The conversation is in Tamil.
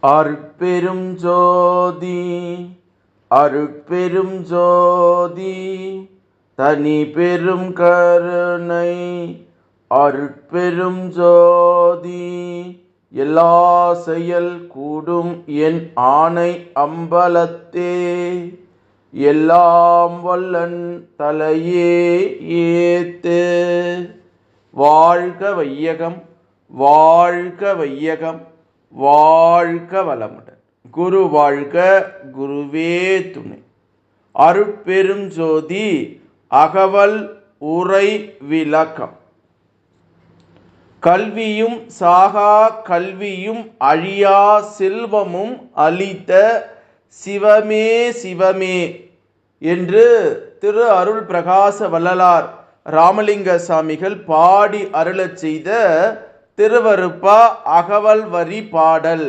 அருட்பெரும் ஜோதி அருட்பெரும் ஜோதி தனி பெரும் கருணை அருட்பெரும் ஜோதி எல்லா செயல் கூடும் என் ஆணை அம்பலத்தே எல்லாம் வல்லன் தலையே ஏத்து. வாழ்க வையகம், வாழ்க வையகம், வாழ்க வளமுடன். குரு வாழ்க, குருவே துணை. அருட்பெரும் ஜோதி அகவல் உரை விளக்கம். கல்வியும் சாகா கல்வியும் அழியா செல்வமும் அளித்த சிவமே சிவமே என்று திரு அருள் பிரகாச வள்ளலார் ராமலிங்க சாமிகள் பாடி அருளச் செய்த திருவருப்பா அகவல் வரி பாடல்.